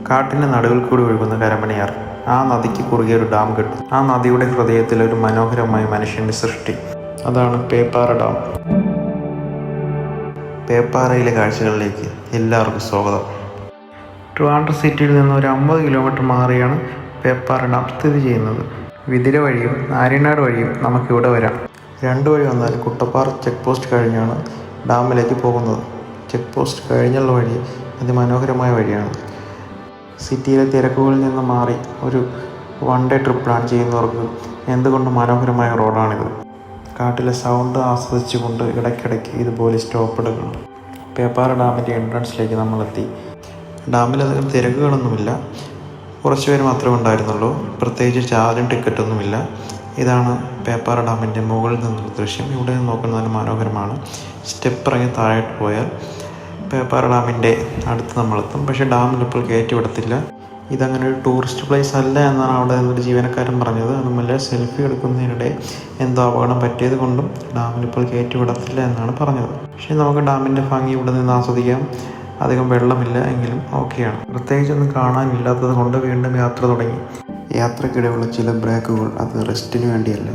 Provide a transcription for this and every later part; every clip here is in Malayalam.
കാട്ടിൻ്റെ നടുവിൽ കൂടി ഒഴുകുന്ന കരമനയാർ. ആ നദിക്ക് കുറുകെ ഒരു ഡാം കെട്ടും. ആ നദിയുടെ ഹൃദയത്തിൽ ഒരു മനോഹരമായ മനുഷ്യൻ്റെ സൃഷ്ടി. അതാണ് പേപ്പാറ ഡാം. പേപ്പാറയിലെ കാഴ്ചകളിലേക്ക് എല്ലാവർക്കും സ്വാഗതം. ട്രിവാൻഡ്രം സിറ്റിയിൽ നിന്ന് ഒരു 50 കിലോമീറ്റർ മാറിയാണ് പേപ്പാറ ഡാം സ്ഥിതി ചെയ്യുന്നത്. വിതിര വഴിയും ആര്യനാട് വഴിയും നമുക്കിവിടെ വരാം. 2 വഴി വന്നാൽ കുട്ടപ്പാറ ചെക്ക് പോസ്റ്റ് കഴിഞ്ഞാണ് ഡാമിലേക്ക് പോകുന്നത്. ചെക്ക് പോസ്റ്റ് കഴിഞ്ഞുള്ള വഴി അതിമനോഹരമായ വഴിയാണ്. സിറ്റിയിലെ തിരക്കുകളിൽ നിന്ന് മാറി ഒരു 1 ഡേ ട്രിപ്പ് പ്ലാൻ ചെയ്യുന്നവർക്ക് എന്തുകൊണ്ട് മനോഹരമായ റോഡാണിത്. കാട്ടിലെ സൗണ്ട് ആസ്വദിച്ചുകൊണ്ട് ഇടയ്ക്കിടയ്ക്ക് ഇതുപോലെ സ്റ്റോപ്പ് എടുക്കണം. പേപ്പാറ ഡാമിൻ്റെ എൻട്രൻസിലേക്ക് നമ്മളെത്തി. ഡാമിലധികം തിരക്കുകളൊന്നുമില്ല. കുറച്ച് പേര് മാത്രമേ ഉണ്ടായിരുന്നുള്ളൂ. പ്രത്യേകിച്ച് ചാർജും ടിക്കറ്റൊന്നുമില്ല. ഇതാണ് പേപ്പാറ ഡാമിൻ്റെ മുകളിൽ നിന്നുള്ള ദൃശ്യം. ഇവിടെ നിന്ന് നോക്കുന്നത് മനോഹരമാണ്. സ്റ്റെപ്പ് ഇറങ്ങി താഴോട്ട് പോയാൽ പേപ്പാറ ഡാമിൻ്റെ അടുത്ത് നമ്മളെത്തും. പക്ഷേ ഡാമിൽ ഇപ്പോൾ കയറ്റി വിടത്തില്ല. ഇതങ്ങനെ ഒരു ടൂറിസ്റ്റ് പ്ലേസ് അല്ല എന്നാണ് അവിടെ നിന്നൊരു ജീവനക്കാരൻ പറഞ്ഞത്. അതുമല്ല, സെൽഫി എടുക്കുന്നതിനിടെ എന്തോ അപകടം പറ്റിയത് കൊണ്ടും ഡാമിൽ ഇപ്പോൾ കയറ്റി വിടത്തില്ല എന്നാണ് പറഞ്ഞത്. പക്ഷേ നമുക്ക് ഡാമിൻ്റെ ഭംഗി ഇവിടെ നിന്ന് ആസ്വദിക്കാം. അധികം വെള്ളമില്ല എങ്കിലും ഓക്കെയാണ്. പ്രത്യേകിച്ചൊന്നും കാണാനില്ലാത്തത് കൊണ്ട് വീണ്ടും യാത്ര തുടങ്ങി. യാത്രക്കിടെയുള്ള ചില ബ്രേക്കുകൾ അത് റെസ്റ്റിന് വേണ്ടിയല്ല,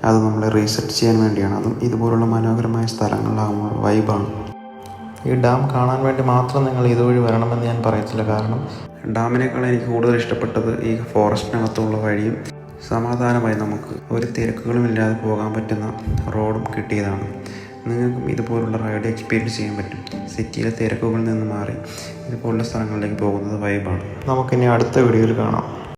അത് നമ്മളെ റീസെറ്റ് ചെയ്യാൻ വേണ്ടിയാണ്. അതും ഇതുപോലുള്ള മനോഹരമായ സ്ഥലങ്ങളിലാകുമ്പോൾ വൈബാണ്. ഈ ഡാം കാണാൻ വേണ്ടി മാത്രം നിങ്ങൾ ഇതുവഴി വരണമെന്ന് ഞാൻ പറയത്തില്ല. കാരണം ഡാമിനേക്കാൾ എനിക്ക് കൂടുതൽ ഇഷ്ടപ്പെട്ടത് ഈ ഫോറസ്റ്റിനകത്തുള്ള വഴിയും സമാധാനമായി നമുക്ക് ഒരു തിരക്കുകളും ഇല്ലാതെ പോകാൻ പറ്റുന്ന റോഡും കിട്ടിയതാണ്. നിങ്ങൾക്കും ഇതുപോലുള്ള റൈഡ് എക്സ്പീരിയൻസ് ചെയ്യാൻ പറ്റും. സിറ്റിയിലെ തിരക്കുകളിൽ നിന്ന് മാറി ഇതുപോലുള്ള സ്ഥലങ്ങളിലേക്ക് പോകുന്നത് വൈബാണ്. നമുക്കിനി അടുത്ത വീഡിയോയിൽ കാണാം.